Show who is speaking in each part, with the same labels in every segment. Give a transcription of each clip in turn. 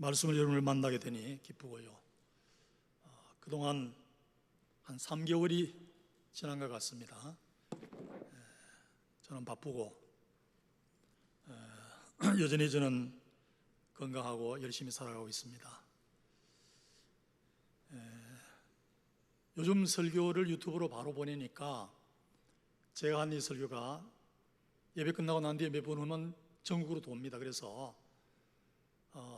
Speaker 1: 말씀을 여러분을 만나게 되니 기쁘고요. 그동안 한 3개월이 지난 것 같습니다. 저는 바쁘고 여전히 저는 건강하고 열심히 살아가고 있습니다. 요즘 설교를 유튜브로 바로 보내니까 제가 한 이 설교가 예배 끝나고 난 뒤에 몇 번 후면 전국으로 돕니다. 그래서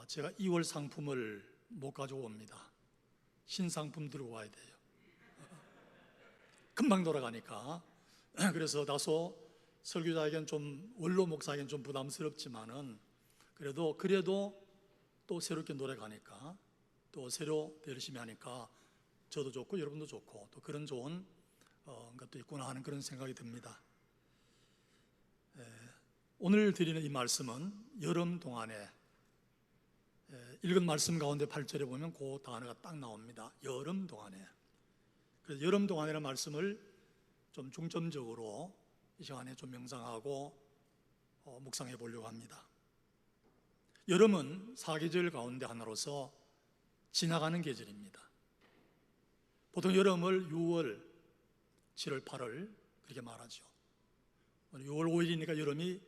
Speaker 1: 제가 2월 상품을 못 가지고 옵니다. 신상품 들고 와야 돼요. 금방 돌아가니까. 그래서 다소 설교자에겐 좀, 원로 목사에겐 좀 부담스럽지만은 그래도 또 새롭게 노래가니까, 또 새로 열심히 하니까 저도 좋고 여러분도 좋고 또 그런 좋은 것도 있구나 하는 그런 생각이 듭니다. 오늘 드리는 이 말씀은 여름 동안에 읽은 말씀 가운데 8절에 보면 그 단어가 딱 나옵니다. 여름 동안에. 그래서 여름 동안이라는 말씀을 좀 중점적으로 이 시간에 좀 명상하고 묵상해 보려고 합니다. 여름은 사계절 가운데 하나로서 지나가는 계절입니다. 보통 여름을 6월, 7월, 8월 그렇게 말하죠. 6월 5일이니까 여름이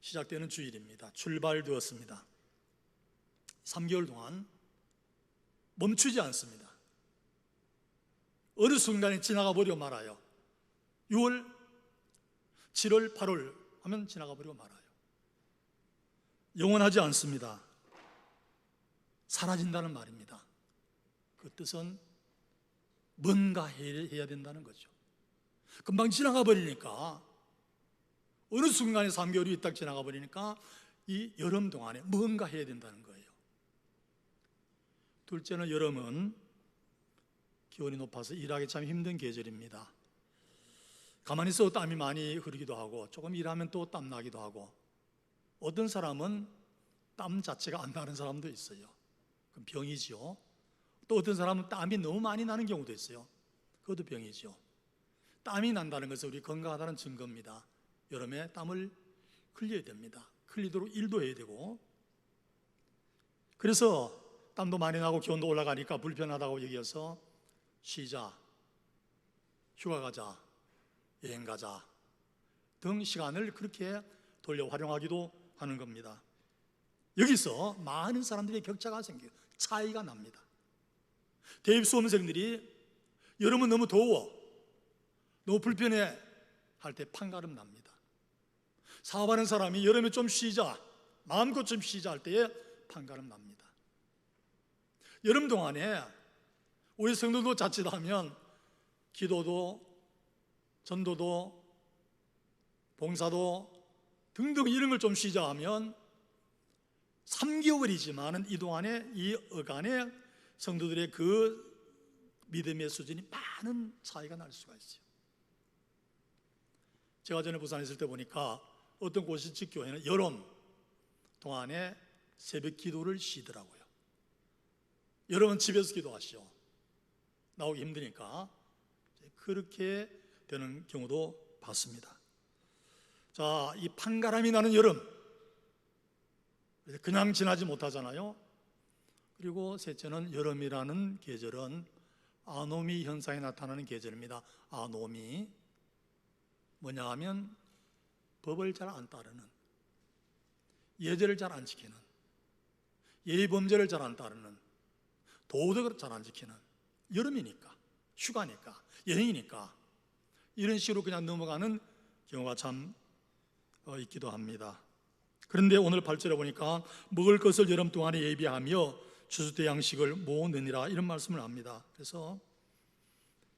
Speaker 1: 시작되는 주일입니다. 출발되었습니다. 3개월 동안 멈추지 않습니다. 어느 순간에 지나가 버리고 말아요. 6월, 7월, 8월 하면 지나가 버리고 말아요. 영원하지 않습니다. 사라진다는 말입니다. 그 뜻은 뭔가 해야 된다는 거죠. 금방 지나가 버리니까, 어느 순간에 3개월이 딱 지나가 버리니까 이 여름 동안에 뭔가 해야 된다는 거예요. 둘째는 여름은 기온이 높아서 일하기 참 힘든 계절입니다. 가만히 있어도 땀이 많이 흐르기도 하고, 조금 일하면 또 땀 나기도 하고, 어떤 사람은 땀 자체가 안 나는 사람도 있어요. 그럼 병이지요. 또 어떤 사람은 땀이 너무 많이 나는 경우도 있어요. 그것도 병이죠. 땀이 난다는 것은 우리 건강하다는 증거입니다. 여름에 땀을 흘려야 됩니다. 흘리도록 일도 해야 되고, 그래서 땀도 많이 나고 기온도 올라가니까 불편하다고 여겨서 쉬자, 휴가 가자, 여행 가자 등 시간을 그렇게 돌려 활용하기도 하는 겁니다. 여기서 많은 사람들의 격차가 생겨요. 차이가 납니다. 대입 수험생들이 여름은 너무 더워, 너무 불편해 할 때 판가름 납니다. 사업하는 사람이 여름에 좀 쉬자, 마음껏 좀 쉬자 할 때에 판가름 납니다. 여름 동안에 우리 성도도 자칫하면 기도도, 전도도, 봉사도 등등 이런 걸 좀 쉬자 하면 3개월이지만은 이 동안에, 이 어간에 성도들의 그 믿음의 수준이 많은 차이가 날 수가 있어요. 제가 전에 부산에 있을 때 보니까 어떤 고시집 교회는 여름 동안에 새벽 기도를 쉬더라고요. 여러분 집에서 기도하시오. 나오기 힘드니까. 그렇게 되는 경우도 봤습니다. 자, 이 판가람이 나는 여름, 그냥 지나지 못하잖아요. 그리고 셋째는 여름이라는 계절은 아노미 현상이 나타나는 계절입니다. 아노미, 뭐냐 하면 법을 잘 안 따르는, 예절을 잘 안 지키는, 예의범죄를 잘 안 따르는, 도덕을 잘 안 지키는, 여름이니까, 휴가니까, 여행이니까 이런 식으로 그냥 넘어가는 경우가 참 있기도 합니다. 그런데 오늘 8절에 보니까 먹을 것을 여름 동안에 예비하며 추수 때 양식을 모으느니라 이런 말씀을 합니다. 그래서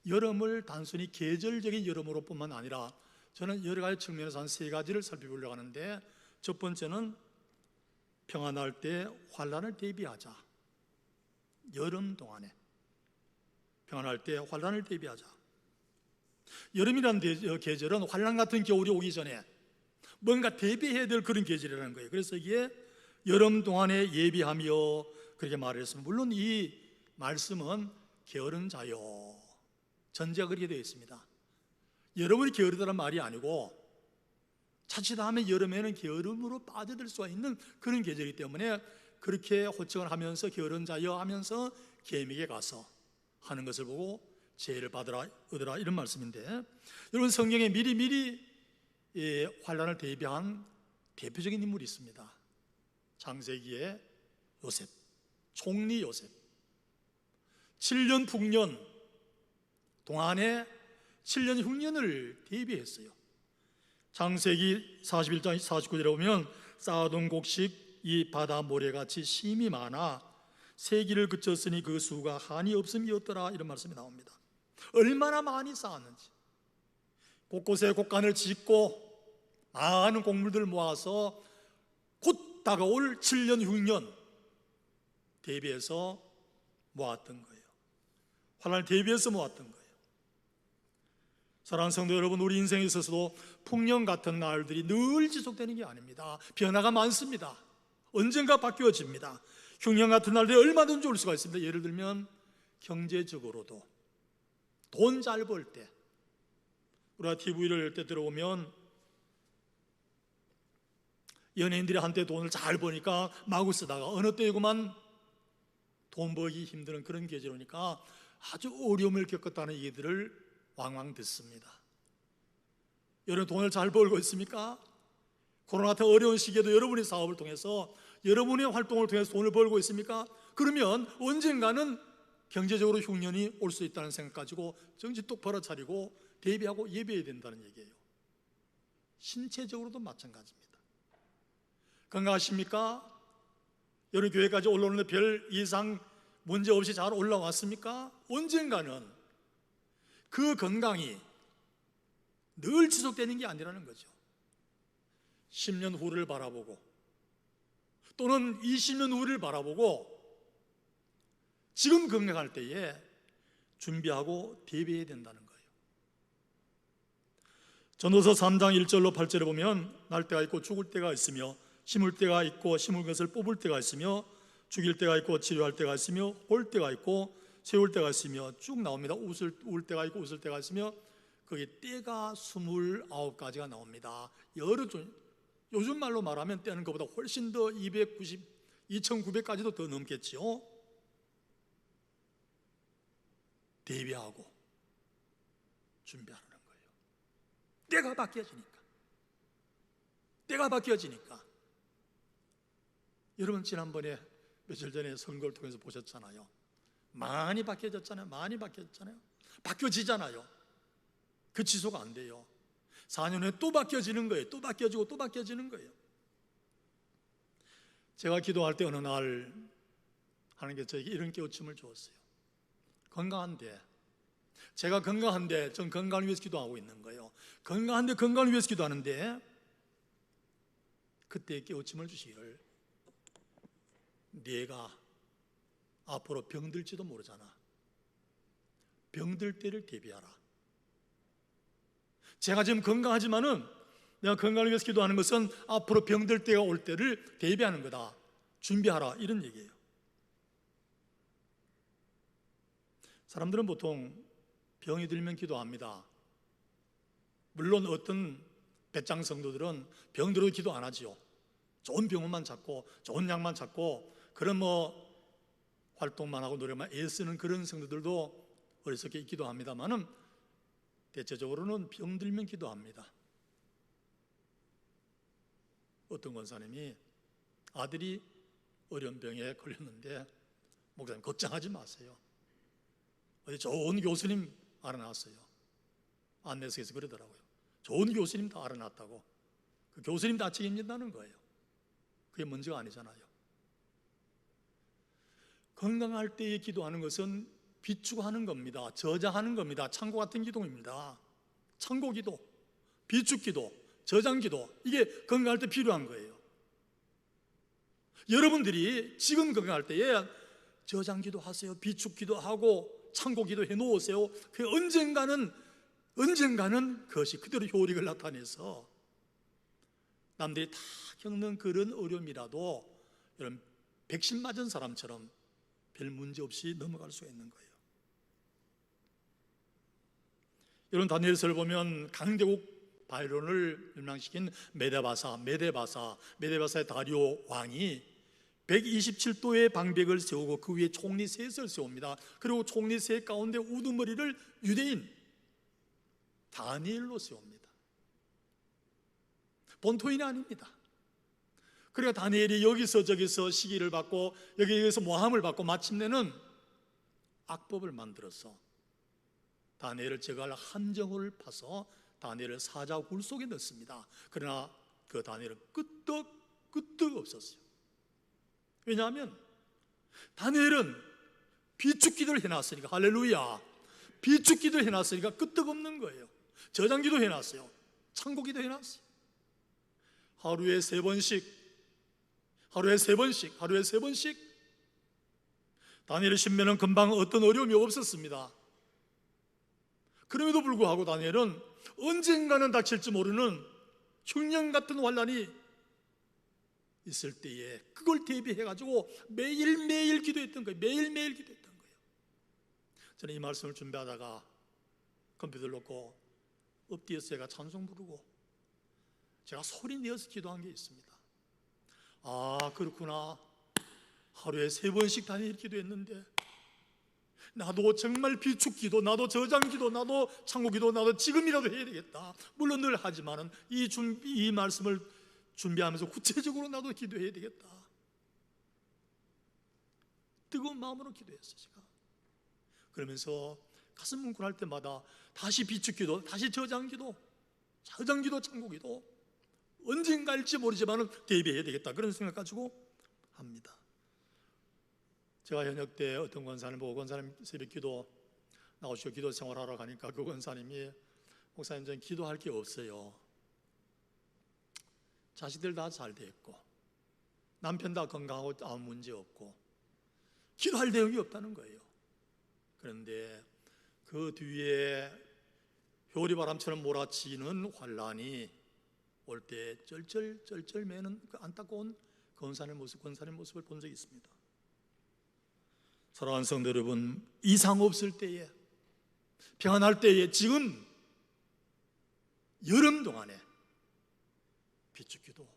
Speaker 1: 여름을 단순히 계절적인 여름으로 뿐만 아니라 저는 여러 가지 측면에서 한 3가지를 살펴보려고 하는데, 첫 번째는 평안할 때 환난을 대비하자. 여름 동안에 평안할 때 환난을 대비하자. 여름이라는 계절은 환난 같은 겨울이 오기 전에 뭔가 대비해야 될 그런 계절이라는 거예요. 그래서 이게 여름 동안에 예비하며 그렇게 말을 했습니다. 물론 이 말씀은 게으른 자요, 전제가 그렇게 되어 있습니다. 여러분이 게으르다는 말이 아니고 자칫하면 여름에는 게으름으로 빠져들 수가 있는 그런 계절이기 때문에 그렇게 호청을 하면서 게으른 자여 하면서 계명에 가서 하는 것을 보고 죄를 받으라 얻으라 이런 말씀인데, 여러분 성경에 미리 환란을 대비한 대표적인 인물이 있습니다. 창세기의 요셉, 총리 요셉. 7년 풍년 동안에 7년 흉년을 대비했어요. 창세기 41장 49절에 보면 쌓아둔 곡식 이 바다 모래같이 심이 많아 세기를 그쳤으니 그 수가 한이 없음이었더라 이런 말씀이 나옵니다. 얼마나 많이 쌓았는지, 곳곳에 곡간을 짓고 많은 곡물들을 모아서 곧 다가올 7년 흉년 대비해서 모았던 거예요. 환난을 대비해서 모았던 거예요. 사랑하는 성도 여러분, 우리 인생에 있어서도 풍년 같은 날들이 늘 지속되는 게 아닙니다. 변화가 많습니다. 언젠가 바뀌어집니다. 흉년 같은 날들이 얼마든지 올 수가 있습니다. 예를 들면 경제적으로도 돈 잘 벌 때, 우리가 TV를 때 들어보면 연예인들이 한때 돈을 잘 버니까 마구 쓰다가 어느 때이구만 돈 벌기 힘드는 그런 계절 오니까 아주 어려움을 겪었다는 얘기들을 왕왕 듣습니다. 여러분 돈을 잘 벌고 있습니까? 코로나 같은 어려운 시기에도 여러분의 사업을 통해서, 여러분의 활동을 통해서 돈을 벌고 있습니까? 그러면 언젠가는 경제적으로 흉년이 올 수 있다는 생각 가지고 정신 똑바로 차리고 대비하고 예배해야 된다는 얘기예요. 신체적으로도 마찬가지입니다. 건강하십니까? 여러분 교회까지 올라오는데 별 이상 문제 없이 잘 올라왔습니까? 언젠가는 그 건강이 늘 지속되는 게 아니라는 거죠. 10년 후를 바라보고 또는 20년 후를 바라보고 지금 건강할 때에 준비하고 대비해야 된다는 거예요. 전도서 3장 1절로 8절에 보면 날 때가 있고 죽을 때가 있으며 심을 때가 있고 심을 것을 뽑을 때가 있으며 죽일 때가 있고 치료할 때가 있으며 올 때가 있고 세울 때가 있으며 쭉 나옵니다. 울 때가 있고 웃을 때가 있으며 거기 때가 29가지가 나옵니다. 여러 종, 요즘 말로 말하면 때는 것보다 훨씬 더 2900까지도 더 넘겠지요. 대비하고 준비하라는 거예요. 때가 바뀌어지니까. 여러분 지난번에 며칠 전에 선거를 통해서 보셨잖아요. 많이 바뀌어졌잖아요. 바뀌어지잖아요. 그 지소가 안 돼요. 4년 후에 또 바뀌어지는 거예요. 또 바뀌어지고 또 바뀌어지는 거예요. 제가 기도할 때 어느 날 하나님께서 저에게 이런 깨우침을 주었어요. 제가 건강한데 전 건강을 위해서 기도하고 있는 거예요. 건강을 위해서 기도하는데 그때 깨우침을 주시기를, 네가 앞으로 병들지도 모르잖아. 병들 때를 대비하라. 제가 지금 건강하지만은 내가 건강을 위해서 기도하는 것은 앞으로 병들 때가 올 때를 대비하는 거다. 준비하라, 이런 얘기예요. 사람들은 보통 병이 들면 기도합니다. 물론 어떤 배짱 성도들은 병들어도 기도 안 하지요. 좋은 병원만 찾고 좋은 약만 찾고 그런 활동만 하고 노력만 애쓰는 그런 성도들도 어리석게 있기도 합니다만은 대체적으로는 병들면 기도합니다. 어떤 권사님이 아들이 어려운 병에 걸렸는데, 목사님 걱정하지 마세요. 어디 좋은 교수님 알아놨어요. 안내석에서 그러더라고요. 좋은 교수님 다 알아놨다고. 그 교수님 다 책임진다는 거예요. 그게 문제가 아니잖아요. 건강할 때에 기도하는 것은 비축하는 겁니다. 저장하는 겁니다. 창고 같은 기도입니다. 창고 기도, 비축 기도, 저장 기도, 이게 건강할 때 필요한 거예요. 여러분들이 지금 건강할 때에 저장 기도 하세요. 비축 기도 하고 창고 기도 해 놓으세요. 그 언젠가는 그것이 그대로 효력을 나타내서 남들이 다 겪는 그런 어려움이라도 여러분 백신 맞은 사람처럼 별 문제 없이 넘어갈 수 있는 거예요. 여러분 다니엘서를 보면 강대국 바벨론을 멸망시킨 메데바사의 다리오 왕이 127도의 방백을 세우고 그 위에 총리 셋을 세웁니다. 그리고 총리 셋 가운데 우두머리를 유대인 다니엘로 세웁니다. 본토인이 아닙니다. 그러니까 다니엘이 여기서 저기서 시기를 받고 여기서 모함을 받고 마침내는 악법을 만들어서 다니엘을 제거할 함정을 파서 다니엘을 사자굴 속에 넣습니다. 그러나 그 다니엘은 끄떡 없었어요. 왜냐하면 다니엘은 비축기도를 해놨으니까, 할렐루야, 비축기도를 해놨으니까 끄떡없는 거예요. 저장기도 해놨어요. 창고기도 해놨어요. 하루에 세 번씩 다니엘의 신면은 금방 어떤 어려움이 없었습니다. 그럼에도 불구하고 다니엘은 언젠가는 닥칠지 모르는 흉년 같은 환난이 있을 때에 그걸 대비해가지고 매일매일 기도했던 거예요. 매일매일 기도했던 거예요. 저는 이 말씀을 준비하다가 컴퓨터를 놓고 엎드려서 제가 찬송 부르고 제가 소리 내어서 기도한 게 있습니다. 아, 그렇구나. 하루에 3번씩 다니엘 기도했는데 나도 정말 비축기도, 나도 저장기도, 나도 창고기도, 나도 지금이라도 해야 되겠다. 물론 늘 하지만은 이 말씀을 준비하면서 구체적으로 나도 기도해야 되겠다. 뜨거운 마음으로 기도했어요. 제가 그러면서 가슴 뭉클할 때마다 다시 비축기도, 다시 저장기도, 창고기도 언젠가 할지 모르지만은 대비해야 되겠다, 그런 생각 가지고 합니다. 제가 현역 때 어떤 권사님 보고, 권사님 새벽기도 나오시고 기도 생활하러 가니까 그 권사님이, 목사님 저는 기도할 게 없어요. 자식들 다 잘 됐고 남편 다 건강하고 아무 문제 없고 기도할 내용이 없다는 거예요. 그런데 그 뒤에 효리바람처럼 몰아치는 환란이 올 때 쩔쩔 매는 그 안타까운 권사님 모습을 본 적이 있습니다. 사랑하는 성도 여러분, 이상 없을 때에, 평안할 때에, 지금 여름 동안에 비축기도,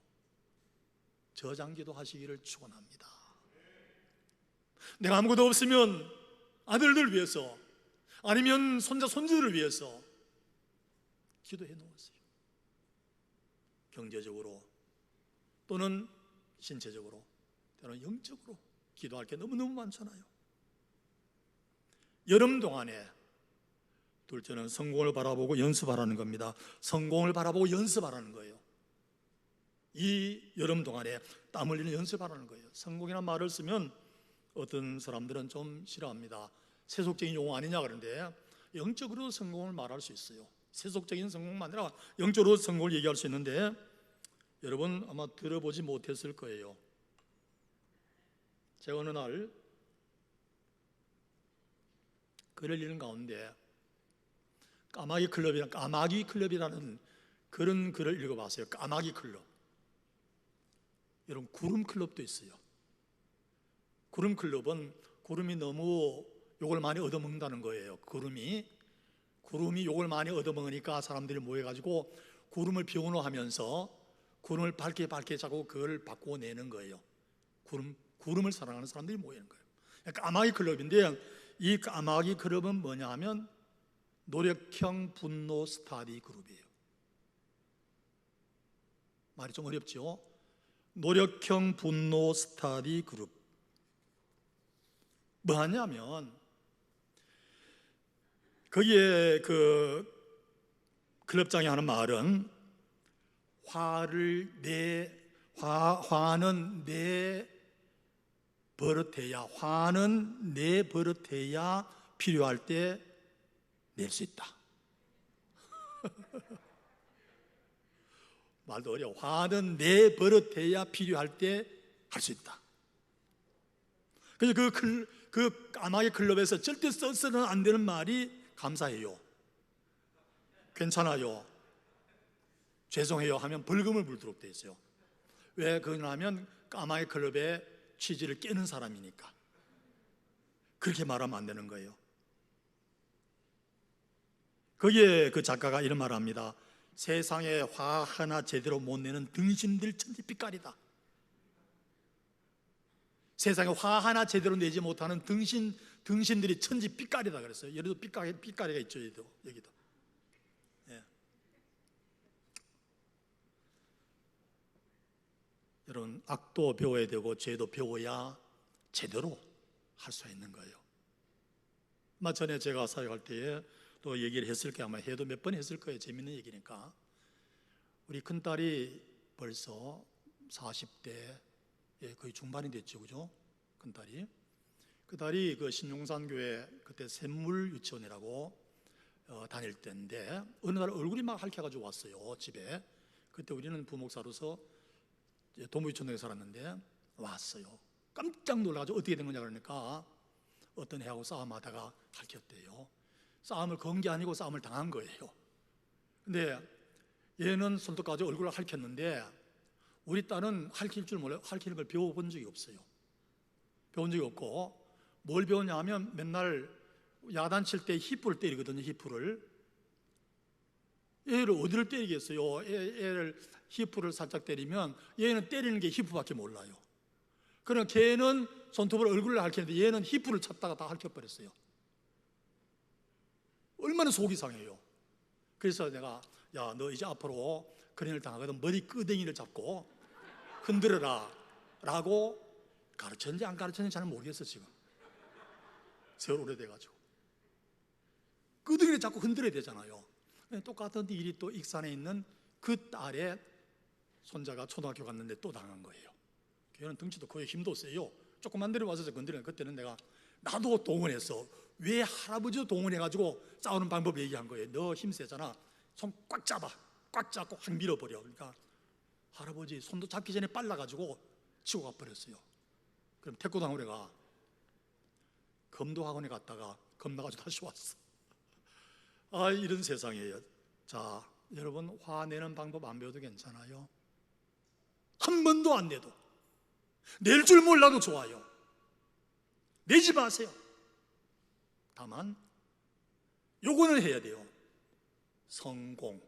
Speaker 1: 저장기도 하시기를 축원합니다. 내가 아무것도 없으면 아들들 위해서, 아니면 손자 손주들을 위해서 기도해 놓으세요. 경제적으로 또는 신체적으로, 또는 영적으로 기도할 게 너무너무 많잖아요. 여름 동안에 둘째는 성공을 바라보고 연습하라는 겁니다. 성공을 바라보고 연습하라는 거예요. 이 여름 동안에 땀 흘리는 연습하라는 거예요. 성공이라는 말을 쓰면 어떤 사람들은 좀 싫어합니다. 세속적인 용어 아니냐 그러는데, 영적으로 성공을 말할 수 있어요. 세속적인 성공만 아니라 영적으로 성공을 얘기할 수 있는데, 여러분 아마 들어보지 못했을 거예요. 제가 어느 날 글을 읽는 가운데 까마귀 클럽이라는 그런 글을 읽어봤어요. 까마귀 클럽. 여러분, 구름 클럽도 있어요. 구름 클럽은 구름이 너무 욕을 많이 얻어먹는다는 거예요. 구름이 욕을 많이 얻어먹으니까 사람들이 모여가지고 구름을 비워놓으면서 구름을 밝게 자고 그걸 바꾸어내는 거예요. 구름을 사랑하는 사람들이 모이는 거예요. 까마귀 클럽인데, 이 까마귀 클럽은 뭐냐 하면 노력형 분노 스타디 그룹이에요. 말이 좀 어렵죠? 노력형 분노 스타디 그룹. 뭐 하냐면, 거기에 그 클럽장이 하는 말은, 화는 내 버릇해야 필요할 때 낼 수 있다. 말도 어려워. 화는 내 버릇해야 필요할 때 할 수 있다. 그래서 그 까마귀 클럽에서 절대 써서는 안 되는 말이 감사해요, 괜찮아요, 죄송해요 하면 벌금을 물도록 돼 있어요. 왜 그러냐면 까마귀 클럽의 취지를 깨는 사람이니까. 그렇게 말하면 안 되는 거예요. 거기에 그 작가가 이런 말을 합니다. 세상에 화 하나 제대로 못 내는 등신들 천지빛깔이다. 세상에 화 하나 제대로 내지 못하는 등신들이 천지 삐까리다 그랬어요. 예를 들어 삐까리가 있죠. 여기도. 예. 여러분, 악도 배워야 되고 죄도 배워야 제대로 할 수 있는 거예요. 아마 전에 제가 사역할 때에 또 얘기를 했을 게 아마 해도 몇 번 했을 거예요. 재밌는 얘기니까. 우리 큰딸이 벌써 40대 거의 중반이 됐죠, 그죠? 큰딸이. 그 딸이 그 신용산 교회 그때 샘물 유치원이라고 다닐 때인데 어느 날 얼굴이 막 핥혀가지고 왔어요, 집에. 그때 우리는 부목사로서 도무유치원에 살았는데 왔어요. 깜짝 놀라가지고 어떻게 된 거냐 그러니까 어떤 애하고 싸움하다가 핥혔대요. 싸움을 건 게 아니고 싸움을 당한 거예요. 근데 얘는 손톱까지 얼굴을 핥혔는데 우리 딸은 핥힐 줄 몰라요. 핥히는 걸 배워본 적이 없어요. 배운 적이 없고 뭘 배웠냐 하면 맨날 야단칠 때 히프를 때리거든요. 히프를. 얘를 어디를 때리겠어요? 얘를 히프를 살짝 때리면 얘는 때리는 게 히프밖에 몰라요. 그러나 걔는 손톱으로 얼굴을 핥혔는데 얘는 히프를 찾다가 다 핥혀버렸어요. 얼마나 속이 상해요. 그래서 내가 야, 너 이제 앞으로 그런 일 당하거든 머리 끄댕이를 잡고 흔들어라 라고 가르쳤는지 안 가르쳤는지 잘 모르겠어. 지금 세월 오래돼가지고 끄댕이를 잡고 흔들어야 되잖아요. 똑같은 일이 또 익산에 있는 그 딸의 손자가 초등학교 갔는데 또 당한 거예요. 걔는 덩치도 거의 힘도 세요. 조그만 데로 와서 건드리는. 그때는 내가 나도 동원했어. 왜 할아버지도 동원해가지고 싸우는 방법 얘기한 거예요. 너 힘 세잖아. 손 꽉 잡아. 꽉 잡고 확 밀어버려. 그러니까 할아버지 손도 잡기 전에 빨라가지고 치고 가버렸어요. 그럼 태권도 학원에 가. 검도 학원에 갔다가 겁나가지고 다시 왔어. 아, 이런 세상이에요. 자, 여러분 화내는 방법 안 배워도 괜찮아요. 한 번도 안 내도 낼 줄 몰라도 좋아요. 내지 마세요. 다만 요거는 해야 돼요. 성공.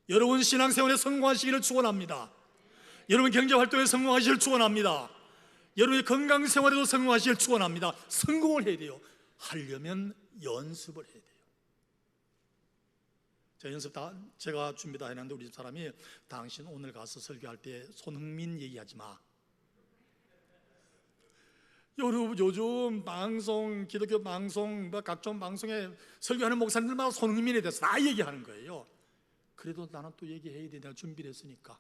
Speaker 1: 여러분 신앙생활에 성공하시기를 축원합니다. 여러분 경제활동에 성공하시기를 축원합니다. 여러분의 건강생활에도 성공하시기를 축원합니다. 성공을 해야 돼요. 하려면 연습을 해야 돼요. 제가 준비 다 해놨는데 우리 집 사람이 당신 오늘 가서 설교할 때 손흥민 얘기하지 마. 요즘 방송, 기독교 방송, 각종 방송에 설교하는 목사님들마다 손흥민에 대해서 다 얘기하는 거예요. 그래도 나는 또 얘기해야 돼. 내가 준비를 했으니까.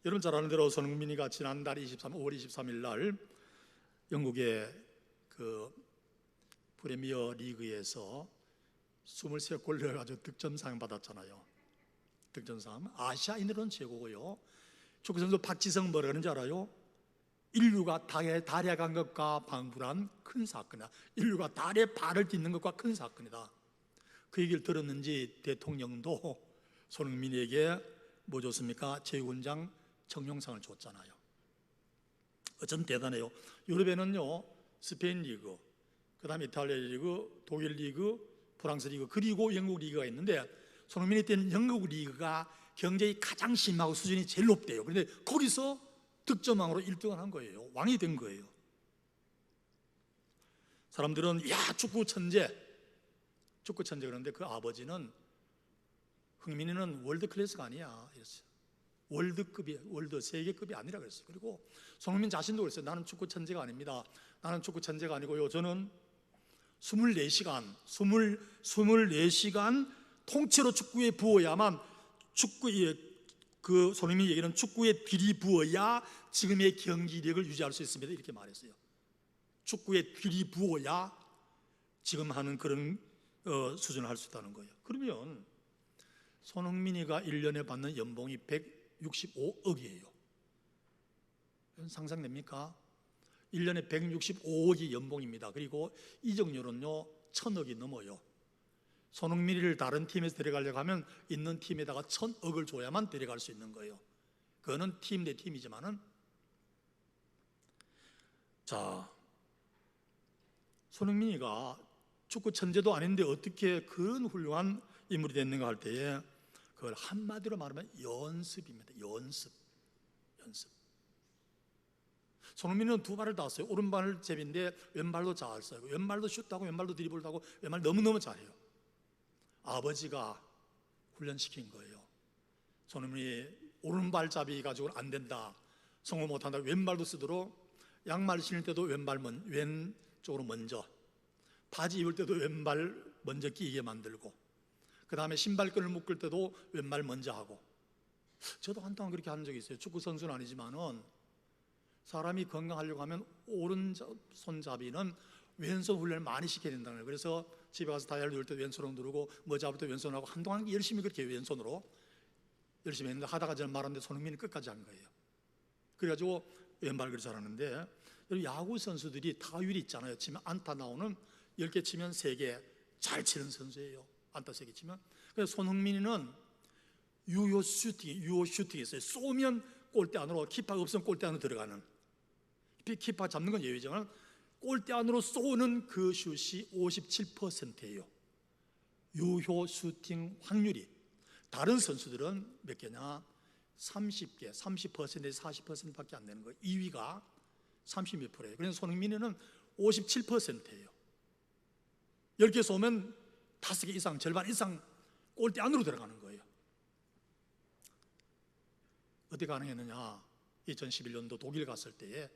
Speaker 1: 여러분 잘 아는 대로 손흥민이가 지난달 5월 23일 날 영국의 그 프리미어 리그에서 23골 넣어가지고 득점상 받았잖아요. 득점상. 아시아인으로는 최고고요. 축구선수 박지성 뭐라 그러는지 알아요? 인류가 달에 간 것과 방불한 큰 사건이다. 인류가 달에 발을 딛는 것과 큰 사건이다. 그 얘기를 들었는지 대통령도 손흥민에게 뭐 줬습니까? 제국훈장 청룡상을 줬잖아요. 어쩜 대단해요. 유럽에는요 스페인 리그, 그 다음에 이탈리아 리그, 독일 리그, 프랑스 리그, 그리고 영국 리그가 있는데 손흥민이 때는 영국 리그가 경쟁이 가장 심하고 수준이 제일 높대요. 그런데 거기서 득점왕으로 1등을 한 거예요. 왕이 된 거예요. 사람들은 야 축구 천재 그런데 그 아버지는 흥민이는 월드 클래스가 아니야 이랬어요. 월드 세계급이 아니라 그랬어요. 그리고 손흥민 자신도 그랬어요. 나는 축구 천재가 아닙니다. 나는 축구 천재가 아니고요. 저는 24시간 통째로 축구에 부어야만 그 손흥민이 얘기는 축구에 들이 부어야 지금의 경기력을 유지할 수 있습니다. 이렇게 말했어요. 축구에 들이 부어야 지금 하는 그런 수준을 할 수 있다는 거예요. 그러면 손흥민이가 1년에 받는 연봉이 165억이에요. 상상됩니까? 1년에 165억이 연봉입니다. 그리고 이적료는요 1000억이 넘어요. 손흥민이를 다른 팀에서 데려가려고 하면 있는 팀에다가 1000억을 줘야만 데려갈 수 있는 거예요. 그거는 팀 대 팀이지만은. 자, 손흥민이가 축구 천재도 아닌데 어떻게 그런 훌륭한 인물이 됐는가 할 때에 그걸 한마디로 말하면 연습입니다. 연습. 연습. 손흥민은 두 발을 다 써요. 오른발 제비인데 왼발도 잘 써요. 왼발도 슛하고 왼발도 드리블도 하고 왼발 너무너무 잘해요. 아버지가 훈련시킨 거예요. 손흥민이 오른발잡이 가지고는 안 된다, 성공 못한다, 왼발도 쓰도록 양말 신을 때도 왼쪽으로 먼저, 바지 입을 때도 왼발 먼저 끼게 만들고, 그 다음에 신발끈을 묶을 때도 왼발 먼저 하고. 저도 한동안 그렇게 한 적이 있어요. 축구 선수는 아니지만은 사람이 건강하려고 하면 오른손잡이는 왼손 훈련을 많이 시켜야 된다는 거예요. 그래서 집에 가서 다이얼 누를 때 왼손으로 누르고 뭐 잡을 때 왼손으로 하고 한동안 열심히 그렇게 왼손으로 열심히 했는데, 하다가 저는 말았는데 손흥민이 끝까지 한 거예요. 그래가지고 왼발 그리 잘하는데, 야구 선수들이 타율이 있잖아요. 치면 안타 나오는 10개 치면 3개 잘 치는 선수예요. 안타 3개 치면. 그래서 손흥민이는 유효 슈팅이 있어요. 쏘면 골대 안으로, 키퍼가 없으면 골대 안으로 들어가는. 키퍼 잡는 건 예외지만 골대 안으로 쏘는 그 슛이 57%예요. 유효 슈팅 확률이. 다른 선수들은 몇 개냐? 30개, 30%에서 40%밖에 안 되는 거예요. 2위가 30몇 %예요. 그래서 손흥민은 57%예요. 10개 쏘면 5개 이상, 절반 이상 골대 안으로 들어가는 거예요. 어떻게 가능했느냐? 2011년도 독일 갔을 때에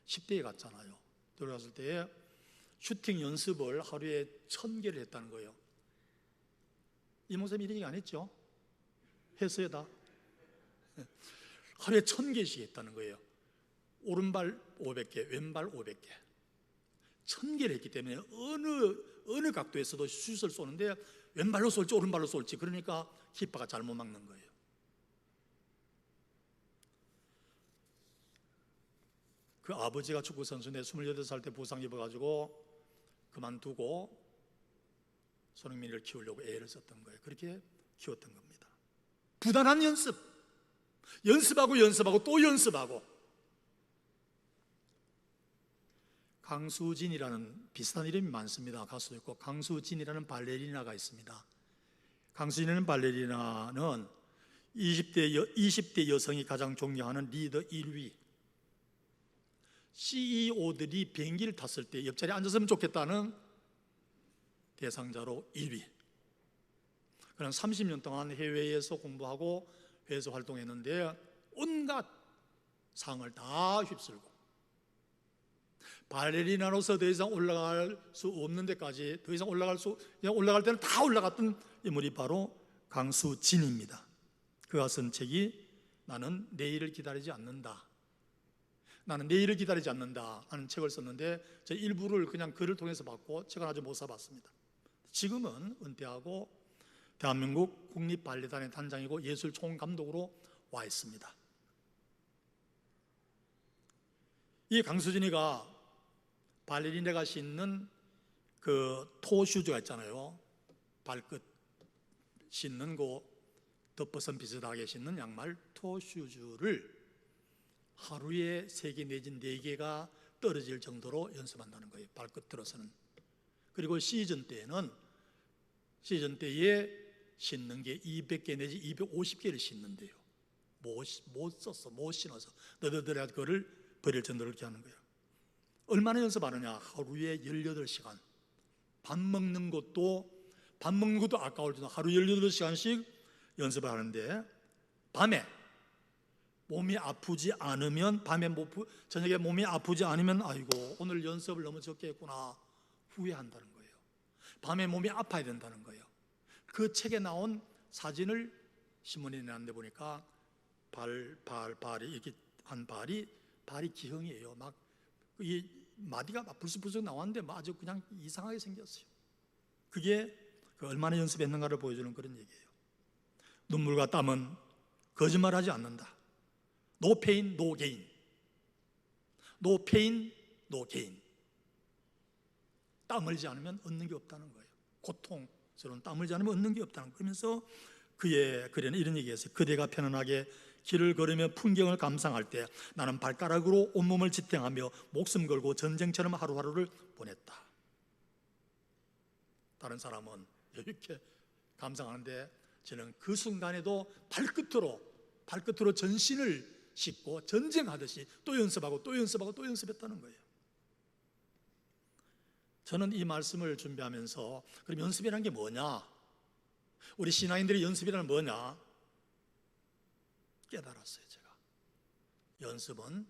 Speaker 1: 10대에 갔잖아요. 들어갔을 때에 슈팅 연습을 하루에 1000개를 했다는 거예요. 이 목사님 이런 얘기 안 했죠? 했어요 다? 하루에 1000개씩 했다는 거예요. 오른발 500개, 왼발 500개, 1000개를 했기 때문에 어느 각도에서도 슛을 쏘는데 왼발로 쏠지 오른발로 쏠지, 그러니까 키퍼가 잘못 막는 거예요. 그 아버지가 축구 선수인데 28살 때 부상 입어가지고 그만두고 손흥민을 키우려고 애를 썼던 거예요. 그렇게 키웠던 겁니다. 부단한 연습하고 또 연습하고. 강수진이라는 비슷한 이름이 많습니다. 가수도 있고. 강수진이라는 발레리나가 있습니다. 강수진이라는 발레리나는 20대 여성이 가장 존경하는 리더 1위. CEO들이 비행기를 탔을 때 옆자리에 앉았으면 좋겠다는 대상자로 1위. 그는 30년 동안 해외에서 공부하고 해외에서 활동했는데 온갖 상을 다 휩쓸고, 발레리나로서 더 이상 올라갈 수 없는 데까지, 더 이상 올라갈 때는 다 올라갔던 인물이 바로 강수진입니다. 그가 쓴 책이 나는 내일을 기다리지 않는다 하는 책을 썼는데, 저 일부를 그냥 글을 통해서 봤고 책을 아주 못 사봤습니다. 지금은 은퇴하고 대한민국 국립발레단의 단장이고 예술 총감독으로 와 있습니다. 이 강수진이가 발레리나가 신는 그 토슈즈가 있잖아요. 발끝 신는 거 덮버선 비슷하게 신는 양말 토슈즈를 하루에 3개 내지 4개가 떨어질 정도로 연습한다는 거예요. 발끝 들어서는. 그리고 시즌 때에 신는 게 200개 내지 250개를 신는데요. 못 신어서 너덜너덜해서 그거를 버릴 정도로 이렇게 하는 거예요. 얼마나 연습하느냐? 하루에 18시간. 밥 먹는 것도 아까울 정도 하루 18시간씩 연습을 하는데, 밤에 몸이 아프지 않으면, 저녁에 몸이 아프지 않으면 아이고 오늘 연습을 너무 적게 했구나 후회한다는 거예요. 밤에 몸이 아파야 된다는 거예요. 그 책에 나온 사진을 신문에 내놨는데 보니까 발이 이렇게 한 발이 기형이에요. 막 이 마디가 막 불쑥불쑥 나왔는데 아주 그냥 이상하게 생겼어요. 그게 얼마나 연습했는가를 보여주는 그런 얘기예요. 눈물과 땀은 거짓말하지 않는다. No pain, no gain. No pain, no gain. 땀 흘리지 않으면 얻는 게 없다는 거예요. 고통스러운 땀 흘리지 않으면 얻는 게 없다는 거예요. 그러면서 그의 글에는 이런 얘기했어요. 그대가 편안하게 길을 걸으며 풍경을 감상할 때 나는 발가락으로 온몸을 지탱하며 목숨 걸고 전쟁처럼 하루하루를 보냈다. 다른 사람은 이렇게 감상하는데 저는 그 순간에도 발끝으로 전신을 싣고 전쟁하듯이 또 연습하고 또 연습하고 또 연습했다는 거예요. 저는 이 말씀을 준비하면서 그럼 연습이라는 게 뭐냐? 우리 신앙인들의 연습이라는 뭐냐? 깨달았어요. 제가 연습은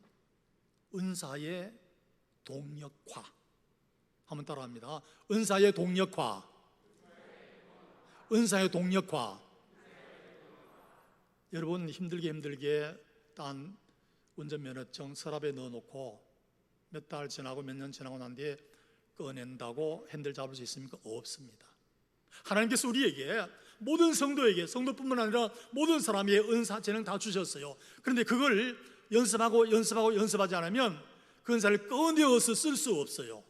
Speaker 1: 은사의 동력화. 한번 따라합니다. 은사의 동력화. 은사의 동력화. 여러분 힘들게 딴 운전면허증 서랍에 넣어놓고 몇 달 지나고 몇 년 지나고 난 뒤에 꺼낸다고 핸들 잡을 수 있습니까? 없습니다. 하나님께서 우리에게 모든 성도에게, 성도뿐만 아니라 모든 사람의 은사, 재능 다 주셨어요. 그런데 그걸 연습하지 않으면 그 은사를 꺼내어서 쓸 수 없어요.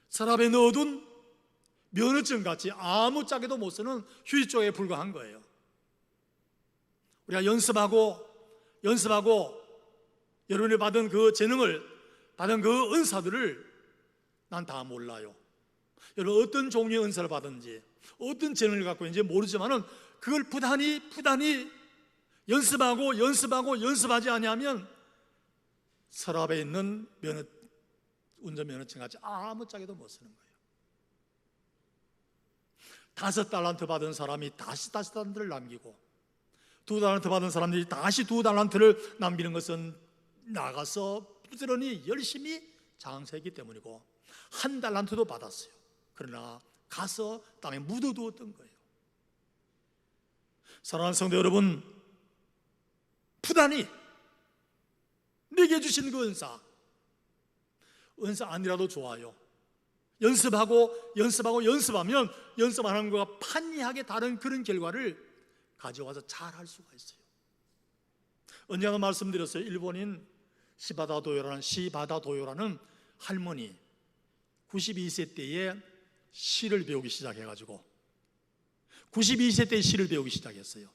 Speaker 1: 서랍에 넣어둔 면허증 같이 아무짝에도 못 쓰는 휴지쪽에 불과한 거예요. 우리가 연습하고 여러분이 받은 그 재능을, 받은 그 은사들을 난 다 몰라요. 여러분 어떤 종류의 은사를 받은지, 어떤 재능을 갖고 있는지 모르지만은 그걸 부단히 연습하지 아니하면 서랍에 있는 운전면허증 같이 아무짝에도 못 쓰는 거예요. 5달란트 받은 사람이 다시 5달란트를 남기고 2달란트 받은 사람들이 다시 2달란트를 남기는 것은 나가서 부지런히 열심히 장사했기 때문이고 1달란트도 받았어요. 그러나 가서 땅에 묻어두었던 거예요. 사랑하는 성도 여러분, 부단히 내게 주신 그 은사 아니라도 좋아요. 연습하면 연습하는 것과 판이하게 다른 그런 결과를 가져와서 잘 할 수가 있어요. 언젠가 말씀드렸어요. 일본인 시바다 도요라는 할머니 92세 때에 시를 배우기 시작해가지고 92세 때 시를 배우기 시작했어요.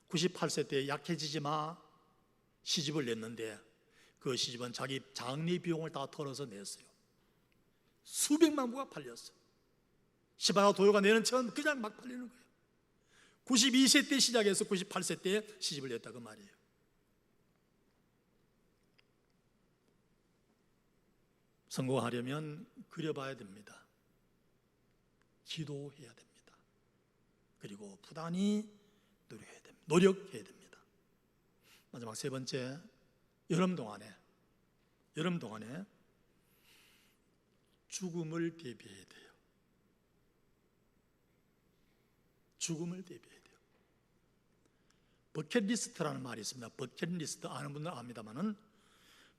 Speaker 1: 98세 때 약해지지 마 시집을 냈는데 그 시집은 자기 장례 비용을 다 털어서 냈어요. 수백만 부가 팔렸어요. 시바다 도요가 내는 책은 그냥 막 팔리는 거예요. 92세 때 시작해서 98세 때 시집을 냈다 그 말이에요. 성공하려면 그려봐야 됩니다. 기도해야 됩니다. 그리고 부단히 노력해야 됩니다. 마지막 세 번째, 여름 동안에 죽음을 대비해야 돼요. 죽음을 대비해야 돼요. 버킷리스트라는 말이 있습니다. 버킷리스트 아는 분들은 압니다만은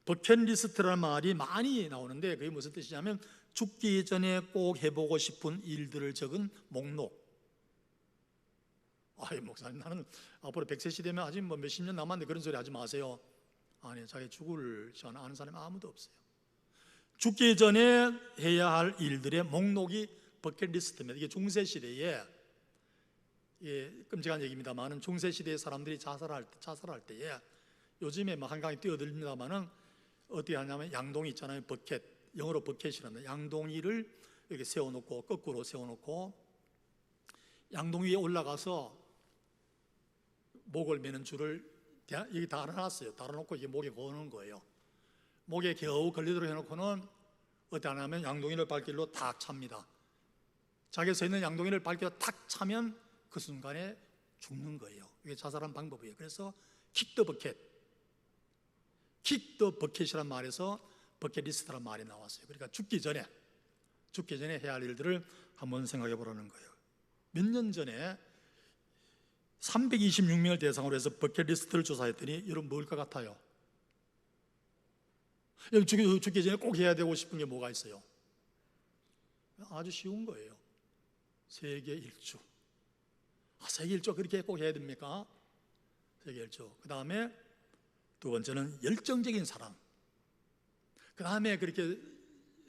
Speaker 1: 버킷리스트라는 말이 많이 나오는데 그게 무슨 뜻이냐면 죽기 전에 꼭 해보고 싶은 일들을 적은 목록. 아이 목사님, 나는 앞으로 100세 되면 아직 뭐 몇십 년 남았는데 그런 소리 하지 마세요. 아니, 자기 죽을 전 아는 사람이 아무도 없어요. 죽기 전에 해야 할 일들의 목록이 버킷리스트입니다. 이게 중세시대에, 끔찍한 얘기입니다만은 중세시대의 사람들이 자살할 때에 요즘에 뭐 한강에 뛰어들립니다만은 어떻게 하냐면 양동이 있잖아요. 버켓, 영어로 버켓이란다. 양동이를 이렇게 세워놓고 거꾸로 세워놓고 양동이 위에 올라가서 목을 매는 줄을 여기 달아놨어요. 달아놓고 이게 목에 거는 거예요. 목에 겨우 걸리도록 해놓고는 어떻게 하냐면 양동이를 발길로 탁 찹니다. 자기가 서 있는 양동이를 발길로 탁 차면 그 순간에 죽는 거예요. 이게 자살한 방법이에요. 그래서 킥 더 버켓이란 말에서 버킷리스트란 말이 나왔어요. 그러니까 죽기 전에 해야 할 일들을 한번 생각해 보라는 거예요. 몇 년 전에 326명을 대상으로 해서 버킷리스트를 조사했더니 여러분 뭘 것 같아요? 죽기 전에 꼭 해야 되고 싶은 게 뭐가 있어요? 아주 쉬운 거예요. 세계 일주. 세계 일주 그렇게 꼭 해야 됩니까? 세계 일주. 그 다음에 두 번째는 열정적인 사랑. 그 다음에 그렇게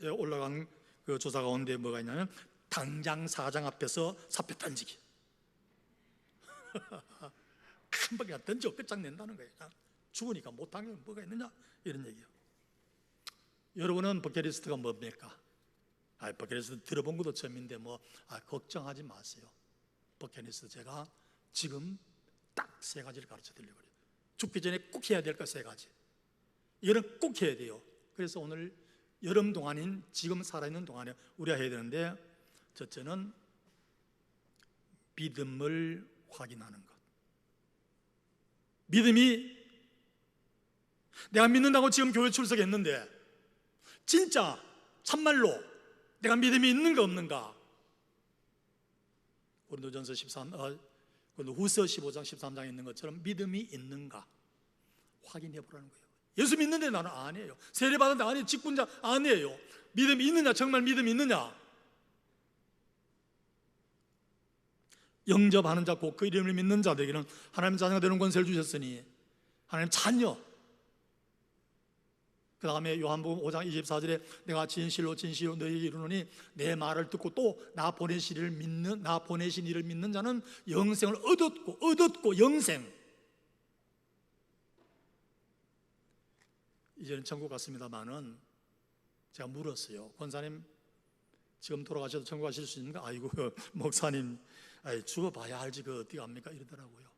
Speaker 1: 올라간 그 조사 가운데 뭐가 있냐면 당장 사장 앞에서 사표 던지기. 큰 방에 던져 끝장낸다는 거예요. 죽으니까 못하면 뭐가 있느냐 이런 얘기예요. 여러분은 버킷리스트가 뭡니까? 버킷리스트 들어본 것도 처음인데 걱정하지 마세요. 버킷리스트 제가 지금 딱 3가지를 가르쳐 드리려고 해요. 죽기 전에 꼭 해야 될 것 세 가지. 이거는 꼭 해야 돼요. 그래서 오늘 여름 동안인 지금 살아있는 동안에 우리가 해야 되는데, 첫째는 믿음을 확인하는 것. 믿음이, 내가 믿는다고 지금 교회 출석했는데 진짜 참말로 내가 믿음이 있는가 없는가? 고린도전서 13, 후서 15장 13장에 있는 것처럼 믿음이 있는가 확인해 보라는 거예요. 예수 믿는데 나는 아니에요. 세례 받았는데 아니에요. 직분자 아니에요. 믿음이 있느냐? 정말 믿음이 있느냐? 영접하는 자 곧 그 이름을 믿는 자들에게는 하나님 자녀가 되는 권세를 주셨으니, 하나님 자녀. 그 다음에 요한복음 5장 24절에 내가 진실로 진실로 너희에게 이르노니 내 말을 듣고 또 나 보내신 이를 믿는 자는 영생을 얻었고 영생. 이제는 천국 갔습니다마는 제가 물었어요. 권사님 지금 돌아가셔도 천국 가실 수 있는가? 아이고 목사님, 죽어봐야 알지 그 어디 갑니까? 이러더라고요.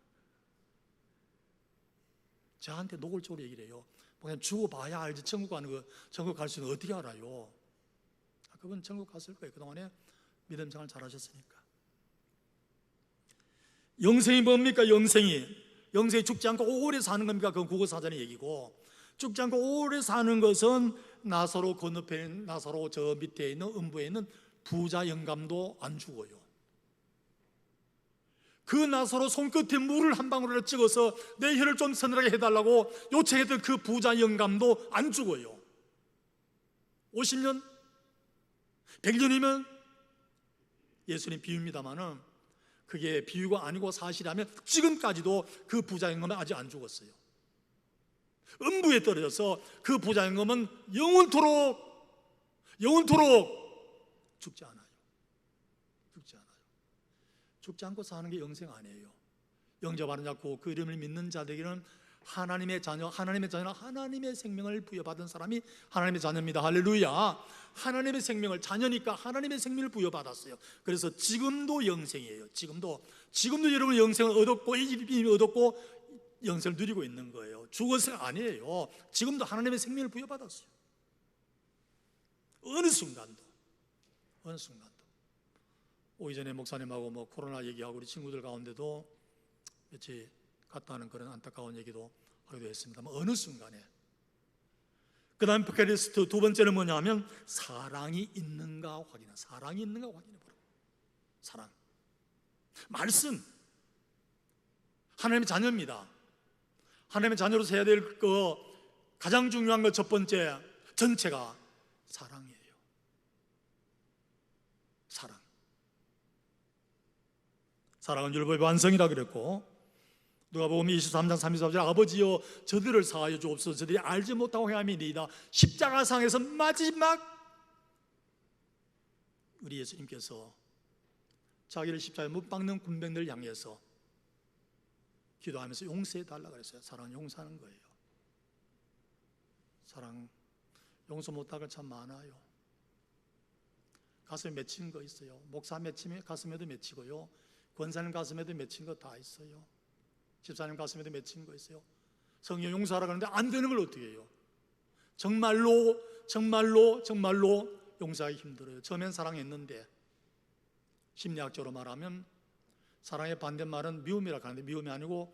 Speaker 1: 저한테 노골적으로 얘기를 해요. 그냥 죽어봐야 알지 천국 가는 거, 천국 갈 수 있는 거 어떻게 알아요? 그분 천국 갔을 거예요. 그동안에 믿음 생활 잘하셨으니까. 영생이 뭡니까? 영생이 죽지 않고 오래 사는 겁니까? 그건 국어사전의 얘기고, 죽지 않고 오래 사는 것은 나사로 건너편에, 나사로 저 밑에 있는 음부에 있는 부자 영감도 안 죽어요. 그 나사로 손끝에 물을 한 방울을 찍어서 내 혀를 좀 서늘하게 해달라고 요청했던 그 부자 영감도 안 죽어요. 50년? 100년이면 예수님 비유입니다마는 그게 비유가 아니고 사실이라면 지금까지도 그 부자 영감은 아직 안 죽었어요. 음부에 떨어져서 그 부자 영감은 영원토록 죽지 않아요. 죽지 않고 사는 게 영생 아니에요. 영접하는 자 곧 그 이름을 믿는 자들에게는 하나님의 자녀는 하나님의 생명을 부여받은 사람이 하나님의 자녀입니다. 할렐루야. 하나님의 생명을, 자녀니까 하나님의 생명을 부여받았어요. 그래서 지금도 영생이에요. 지금도 여러분 영생을 얻었고 이미 얻었고 영생을 누리고 있는 거예요. 죽어서가 아니에요. 지금도 하나님의 생명을 부여받았어요. 어느 순간도. 오기 전에 목사님하고 코로나 얘기하고 우리 친구들 가운데도 같이 갔다 하는 그런 안타까운 얘기도 하기도 했습니다만, 어느 순간에. 그 다음 버킷리스트 두 번째는 뭐냐 하면 사랑이 있는가 확인해. 보라. 사랑. 말씀. 하나님의 자녀입니다. 하나님의 자녀로서 해야 될 가장 중요한 것 첫 번째, 전체가 사랑이에요. 사랑은 율법의 완성이라 그랬고, 누가복음 23장 34절 아버지여 저들을 사하여 주옵소서 저들이 알지 못하고 행함이니이다. 십자가상에서 마지막 우리 예수님께서 자기를 십자가에 못 박는 군병들을 향해서 기도하면서 용서해 달라고 그랬어요. 사랑은 용서하는 거예요. 사랑 용서 못할 거 참 많아요. 가슴에 맺힌 거 있어요. 목사 맺히면 가슴에도 맺히고요, 권사님 가슴에도 맺힌 거 다 있어요. 집사님 가슴에도 맺힌 거 있어요. 성령 용서하라 그러는데 안 되는 걸 어떻게 해요? 정말로 용서하기 힘들어요. 처음엔 사랑했는데, 심리학적으로 말하면 사랑의 반대말은 미움이라고 하는데 미움이 아니고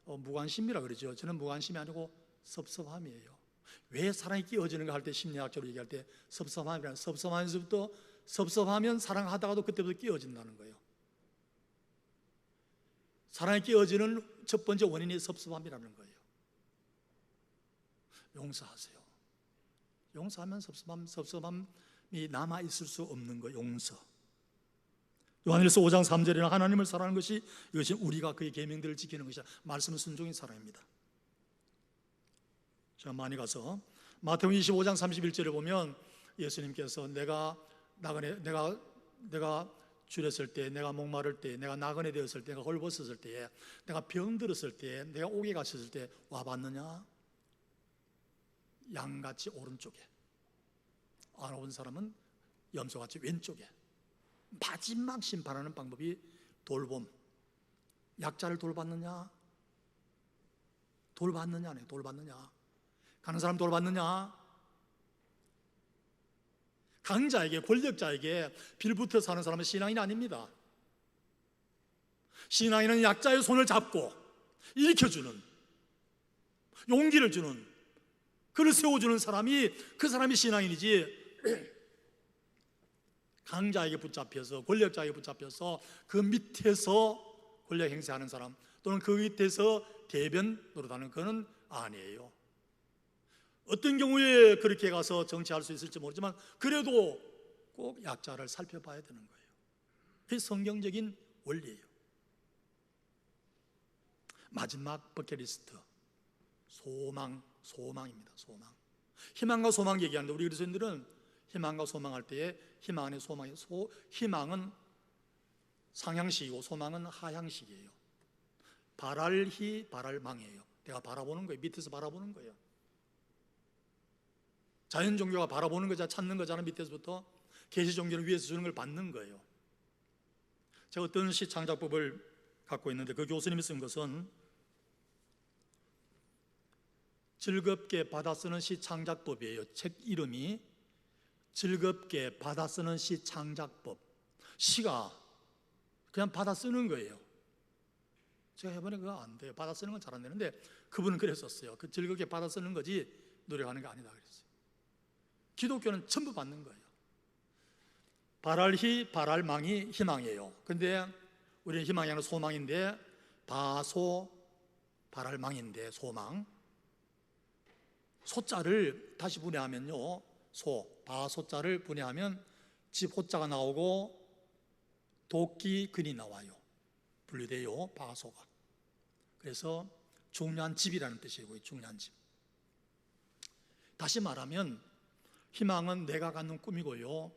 Speaker 1: 무관심이라 그러죠. 저는 무관심이 아니고 섭섭함이에요. 왜 사랑이 끼어지는가 할 때 심리학적으로 얘기할 때 섭섭함이라는, 섭섭하면서부터 섭섭하면 사랑하다가도 그때부터 끼어진다는 거예요. 사랑이 끼어지는 첫 번째 원인이 섭섭함이라는 거예요. 용서하세요. 용서하면 섭섭함이 남아있을 수 없는 거예요. 용서. 요한일서 5장 3절에는 하나님을 사랑하는 것이, 이것이 우리가 그의 계명들을 지키는 것이야. 말씀은 순종의 사랑입니다. 제가 많이 가서 마태복음 25장 31절에 보면 예수님께서 내가 줄였을 때, 내가 목마를 때, 내가 나그네 되었을 때, 내가 헐벗었을 때, 내가 병들었을 때, 내가 옥에 갇혔을 때 와봤느냐? 양같이 오른쪽에, 안 온 사람은 염소같이 왼쪽에. 마지막 심판하는 방법이 돌봄. 약자를 돌봤느냐? 돌 받느냐? 돌 받느냐? 가는 사람 돌 받느냐? 강자에게, 권력자에게 빌붙어 사는 사람은 신앙인이 아닙니다. 신앙인은 약자의 손을 잡고 일으켜주는, 용기를 주는, 그를 세워주는 사람이, 그 사람이 신앙인이지, 강자에게 붙잡혀서, 권력자에게 붙잡혀서 그 밑에서 권력 행사하는 사람, 또는 그 밑에서 대변 노릇하는, 그는 아니에요. 어떤 경우에 그렇게 가서 정치할 수 있을지 모르지만 그래도 꼭 약자를 살펴봐야 되는 거예요. 그게 성경적인 원리예요. 마지막 버킷리스트, 소망입니다. 소망. 희망과 소망 얘기하는데 우리 그리스도인들은 희망과 소망할 때에 희망 안에 소망이, 희망은 상향식이고 소망은 하향식이에요. 바랄희 바랄망이에요. 내가 바라보는 거예요. 밑에서 바라보는 거예요. 자연 종교가 바라보는 거잖아, 찾는 거잖아. 밑에서부터. 계시 종교는 위에서 주는 걸 받는 거예요. 제가 어떤 시 창작법을 갖고 있는데 그 교수님이 쓴 것은 즐겁게 받아쓰는 시 창작법이에요. 책 이름이 즐겁게 받아쓰는 시 창작법. 시가 그냥 받아쓰는 거예요. 제가 해보니 그거 안 돼요. 받아쓰는 건 잘 안 되는데 그분은 그랬었어요. 그 즐겁게 받아쓰는 거지 노력하는 게 아니다 그랬어요. 기독교는 전부 받는 거예요. 바랄희 바랄망이 희망이에요. 근데 우리는 희망이 아니라 소망인데, 바소 바랄망인데 소망, 소자를 다시 분해하면요, 바소자를 분해하면 집 호자가 나오고 도끼 근이 나와요. 분류돼요, 바소가. 그래서 중요한 집이라는 뜻이고요. 중요한 집. 다시 말하면 희망은 내가 갖는 꿈이고요,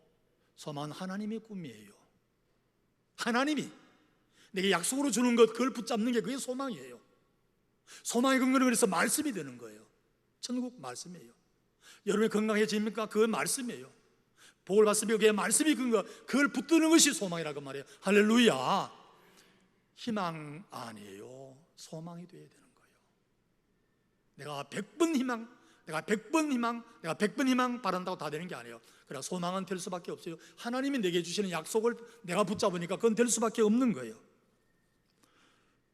Speaker 1: 소망은 하나님의 꿈이에요. 하나님이 내게 약속으로 주는 것, 그걸 붙잡는 게 그게 소망이에요. 소망의 근거는 그래서 말씀이 되는 거예요. 천국 말씀이에요. 여러분이 건강해집니까? 그건 말씀이에요. 복을 받습니까? 그게 말씀이 근거, 그걸 붙드는 것이 소망이라고 말해요. 할렐루야. 희망 아니에요. 소망이 되어야 되는 거예요. 내가 100번 희망, 내가 100번 희망, 내가 100번 희망 바란다고 다 되는 게 아니에요. 그러나 소망은 될 수밖에 없어요. 하나님이 내게 주시는 약속을 내가 붙잡으니까 그건 될 수밖에 없는 거예요.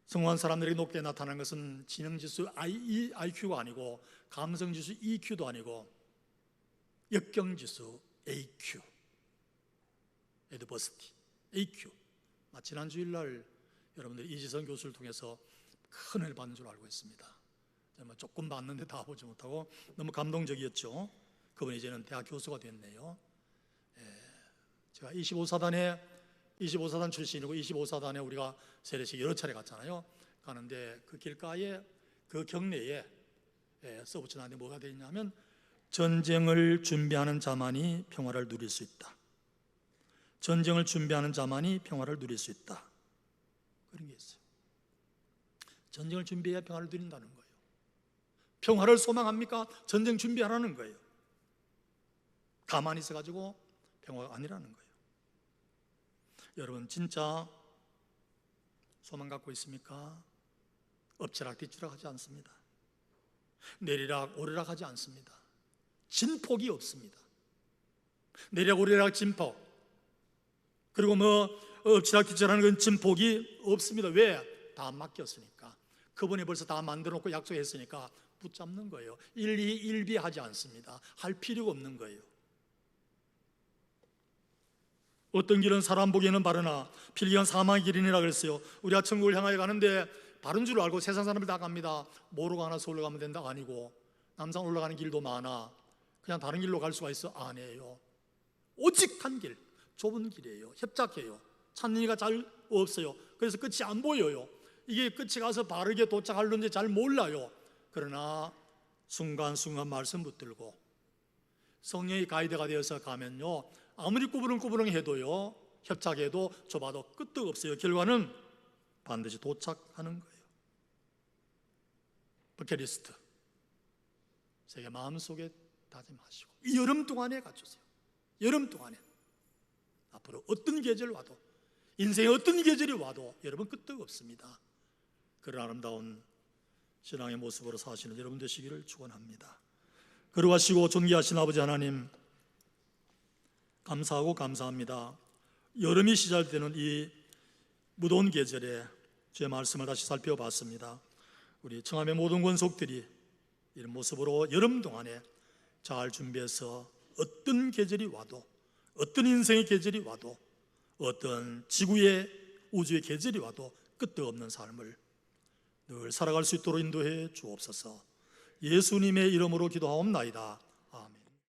Speaker 1: 성공한 사람들이 높게 나타나는 것은 지능지수 IQ가 아니고, 감성지수 EQ도 아니고, 역경지수 AQ, 애드버시티 AQ. 지난 주일날 여러분들이 이지선 교수를 통해서 큰 은혜를 받는 줄 알고 있습니다. 조금 봤는데 다 보지 못하고 너무 감동적이었죠. 그분이 이제는 대학 교수가 됐네요. 제가 25사단 출신이고 25사단에 우리가 세례식 여러 차례 갔잖아요. 가는데 그 길가에, 그 경내에 써붙여놨는데 뭐가 되어 있냐면, 전쟁을 준비하는 자만이 평화를 누릴 수 있다. 전쟁을 준비하는 자만이 평화를 누릴 수 있다. 그런 게 있어요. 전쟁을 준비해야 평화를 누린다는 거예요. 평화를 소망합니까? 전쟁 준비하라는 거예요. 가만히 있어가지고 평화가 아니라는 거예요. 여러분 진짜 소망 갖고 있습니까? 엎치락 뒤치락 하지 않습니다. 내리락 오르락 하지 않습니다. 진폭이 없습니다. 내리락 오르락 진폭, 그리고 엎치락 뒤치락 하는 건 진폭이 없습니다. 왜? 다 맡겼으니까. 그분이 벌써 다 만들어 놓고 약속했으니까 붙잡는 거예요. 일비하지 않습니다. 할 필요가 없는 거예요. 어떤 길은 사람 보기에는 바르나 필기한 사망의 길이니라 그랬어요. 우리가 천국을 향하여 가는데 바른 줄 알고 세상 사람들 다 갑니다. 뭐로 가나 서울로 가면 된다? 아니고, 남산 올라가는 길도 많아. 그냥 다른 길로 갈 수가 있어? 아니에요. 오직 한 길, 좁은 길이에요. 협착해요. 찾는 이가 잘 없어요. 그래서 끝이 안 보여요. 이게 끝이 가서 바르게 도착하려는지 잘 몰라요. 그러나 순간순간 말씀 붙들고 성령의 가이드가 되어서 가면요, 아무리 꾸부릉꾸부릉 해도요, 협착해도 좁아도 끄떡 없어요. 결과는 반드시 도착하는 거예요. 버킷리스트 세계 마음속에 다짐하시고 이 여름 동안에 갖추세요. 여름 동안에 앞으로 어떤 계절 와도, 인생의 어떤 계절이 와도 여러분 끄떡 없습니다. 그런 아름다운 신앙의 모습으로 사시는 여러분 되시기를 축원합니다. 거룩하시고 존귀하신 아버지 하나님, 감사하고 감사합니다. 여름이 시작되는 이 무더운 계절에 주의 말씀을 다시 살펴봤습니다. 우리 청함의 모든 권속들이 이런 모습으로 여름 동안에 잘 준비해서 어떤 계절이 와도, 어떤 인생의 계절이 와도, 어떤 지구의 우주의 계절이 와도 끄떡없는 삶을 늘 살아갈 수 있도록 인도해 주옵소서. 예수님의 이름으로 기도하옵나이다.